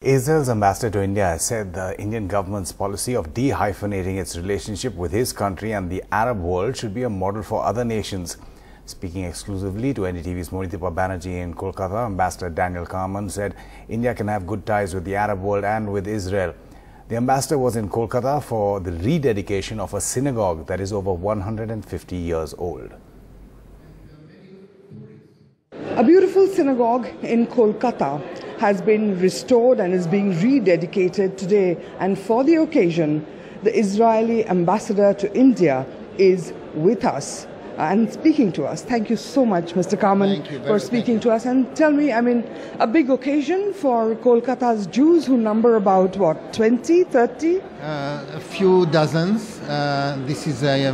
Israel's ambassador to India has said the Indian government's policy of de-hyphenating its relationship with his country and the Arab world should be a model for other nations. Speaking exclusively to NDTV's Monitipa Banerjee in Kolkata, Ambassador Daniel Carmon said India can have good ties with the Arab world and with Israel. The ambassador was in Kolkata for the rededication of a synagogue that is over 150 years old. A beautiful synagogue in Kolkata has been restored and is being rededicated today, and for the occasion the Israeli ambassador to India is with us and speaking to us. Thank you so much, Mr. Carmon, for speaking to us. And tell me, a big occasion for Kolkata's Jews, who number about, what, 20, 30? A few dozens. This is a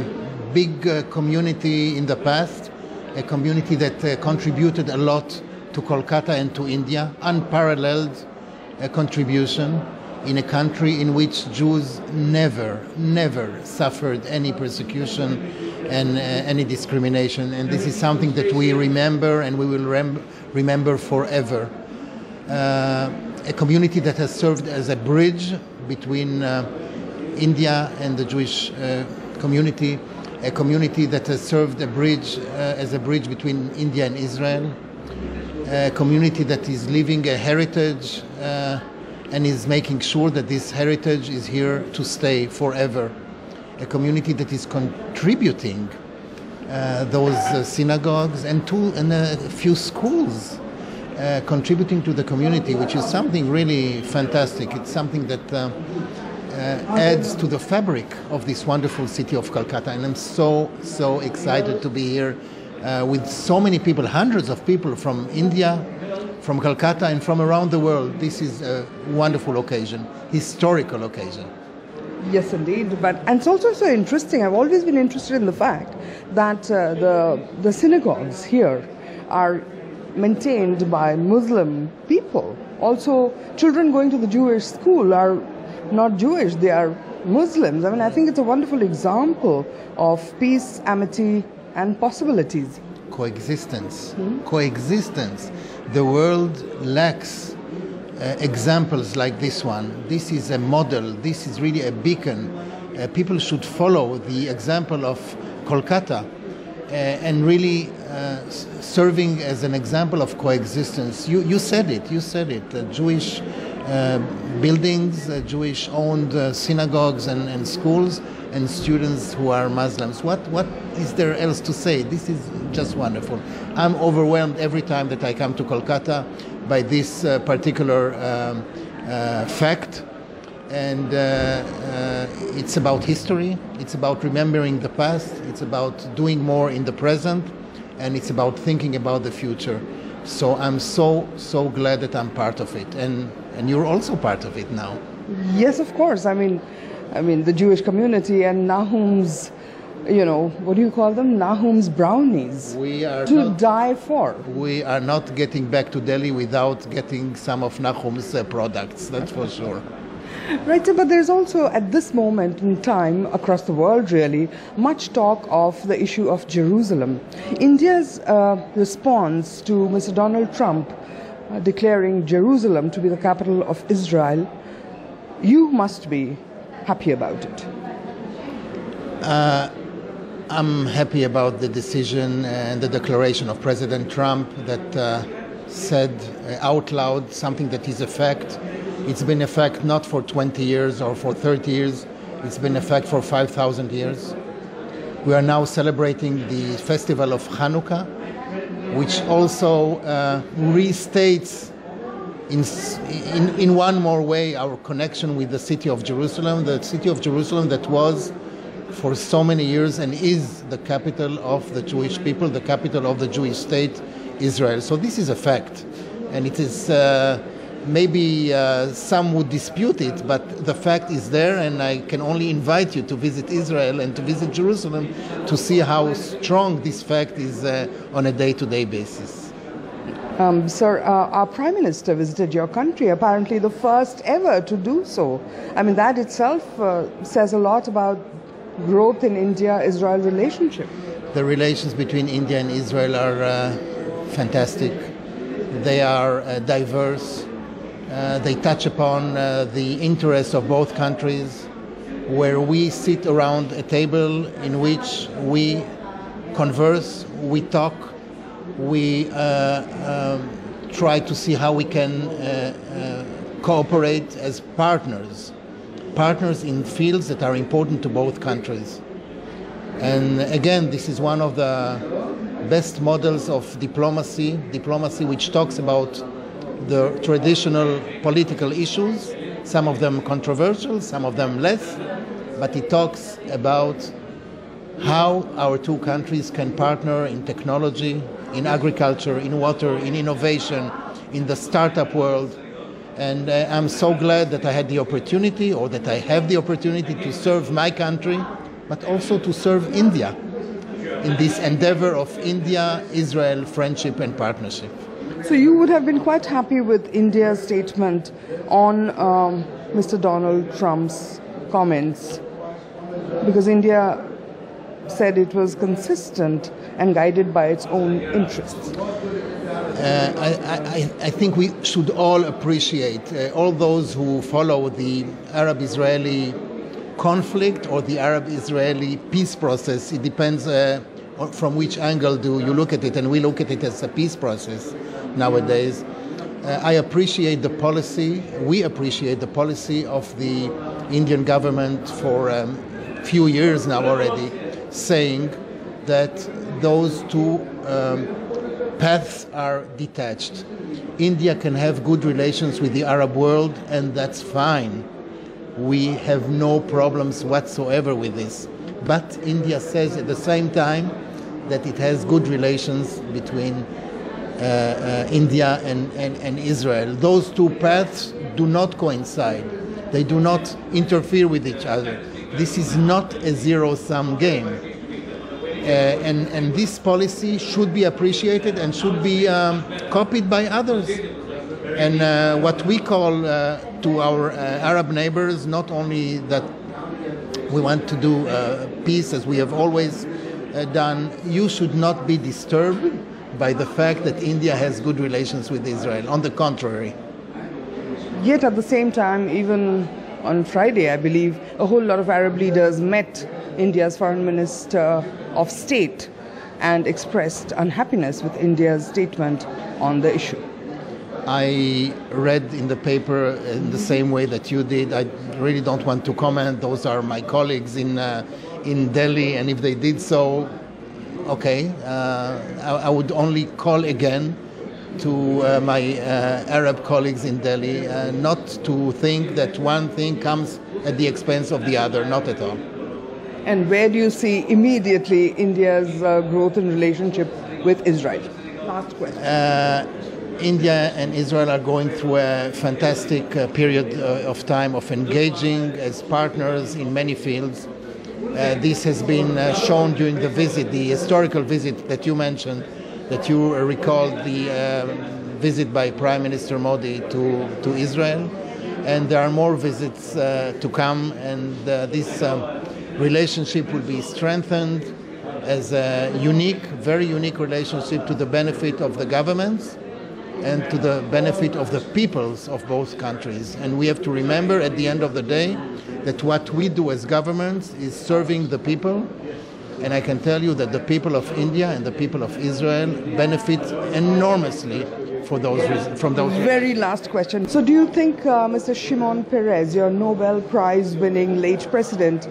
big community in the past, a community that contributed a lot to Kolkata and to India, unparalleled contribution in a country in which Jews never suffered any persecution and any discrimination. And this is something that we remember and we will remember forever. A community that has served as a bridge between India and the Jewish community, a community that has served as a bridge between India and Israel, a community that is living a heritage and is making sure that this heritage is here to stay forever. A community that is contributing those synagogues and a few schools, contributing to the community, which is something really fantastic. It's something that adds to the fabric of this wonderful city of Kolkata. And I'm so excited to be here with so many people, hundreds of people from India, from Kolkata, and from around the world. This is a wonderful occasion, historical occasion. Yes, indeed. And it's also so interesting. I've always been interested in the fact that the synagogues here are maintained by Muslim people. Also, children going to the Jewish school are not Jewish, they are Muslims. I think it's a wonderful example of peace, amity, and possibilities. Coexistence. Coexistence. The world lacks examples like this one. This is a model. This is really a beacon. People should follow the example of Kolkata and really serving as an example of coexistence. You said it. You said it. Jewish buildings, Jewish-owned synagogues and schools, and students who are Muslims. What is there else to say? This is just wonderful. I'm overwhelmed every time that I come to Kolkata by this particular fact. And it's about history, it's about remembering the past, it's about doing more in the present, and it's about thinking about the future. So I'm so glad that I'm part of it, and you're also part of it now. Yes, of course. The Jewish community and Nahum's, what do you call them? Nahum's brownies. We are to die for. We are not getting back to Delhi without getting some of Nahum's products, that's for sure. Right, but there's also, at this moment in time, across the world really, much talk of the issue of Jerusalem. India's response to Mr. Donald Trump declaring Jerusalem to be the capital of Israel, you must be happy about it. I'm happy about the decision and the declaration of President Trump that said out loud something that is a fact. It's been a fact not for 20 years or for 30 years. It's been a fact for 5,000 years. We are now celebrating the festival of Hanukkah, which also restates in one more way our connection with the city of Jerusalem, that was for so many years and is the capital of the Jewish people, the capital of the Jewish state, Israel. So this is a fact, and it is maybe some would dispute it, but the fact is there, and I can only invite you to visit Israel and to visit Jerusalem to see how strong this fact is on a day-to-day basis. Sir, our Prime Minister visited your country, apparently the first ever to do so. That itself says a lot about growth in India-Israel relationship. The relations between India and Israel are fantastic. They are diverse. They touch upon the interests of both countries, where we sit around a table in which we converse, we talk, we try to see how we can cooperate as partners in fields that are important to both countries. And again, this is one of the best models of diplomacy which talks about the traditional political issues, some of them controversial, some of them less, but it talks about how our two countries can partner in technology, in agriculture, in water, in innovation, in the startup world. And I'm so glad that I had the opportunity, or that I have the opportunity, to serve my country, but also to serve India in this endeavor of India-Israel friendship and partnership. So you would have been quite happy with India's statement on Mr. Donald Trump's comments, because India said it was consistent and guided by its own interests. I think we should all appreciate, all those who follow the Arab-Israeli conflict or the Arab-Israeli peace process. It depends from which angle do you look at it, and we look at it as a peace process nowadays. I appreciate the policy, we appreciate the policy of the Indian government for a few years now already, saying that those two paths are detached. India can have good relations with the Arab world, and that's fine. We have no problems whatsoever with this. But India says at the same time that it has good relations between India and Israel. Those two paths do not coincide. They do not interfere with each other. This is not a zero-sum game. And this policy should be appreciated and should be copied by others. And what we call to our Arab neighbors, not only that we want to do peace as we have always done, you should not be disturbed by the fact that India has good relations with Israel. On the contrary. Yet at the same time, even on Friday, I believe, a whole lot of Arab leaders met India's Foreign Minister of State and expressed unhappiness with India's statement on the issue. I read in the paper in the same way that you did. I really don't want to comment. Those are my colleagues in Delhi, and if they did so, okay. I would only call again to my Arab colleagues in Delhi not to think that one thing comes at the expense of the other, not at all. And where do you see immediately India's growth in relationship with Israel? Last question. India and Israel are going through a fantastic period of time of engaging as partners in many fields. This has been shown during the visit, the historical visit that you mentioned, that you recalled, the visit by Prime Minister Modi to Israel. And there are more visits to come, and this relationship will be strengthened as a unique, very unique relationship to the benefit of the governments and to the benefit of the peoples of both countries. And we have to remember at the end of the day that what we do as governments is serving the people. And I can tell you that the people of India and the people of Israel benefit enormously from those reasons. Very last question. So do you think Mr. Shimon Peres, your Nobel Prize winning late president,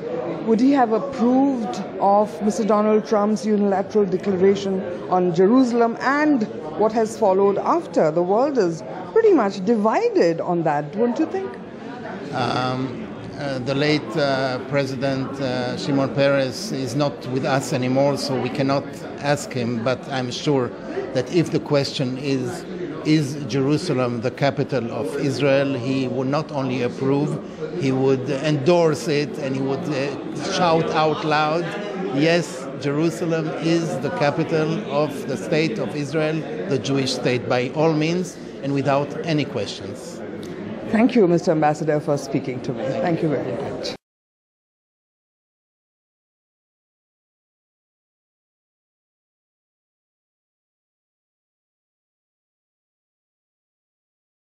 would he have approved of Mr. Donald Trump's unilateral declaration on Jerusalem and what has followed after? The world is pretty much divided on that, don't you think? The late President Shimon Peres is not with us anymore, so we cannot ask him, but I'm sure that if the question is Jerusalem the capital of Israel, he would not only approve, he would endorse it, and he would shout out loud, yes, Jerusalem is the capital of the state of Israel, the Jewish state, by all means and without any questions. Thank you, Mr. Ambassador, for speaking to me. Thank you very much.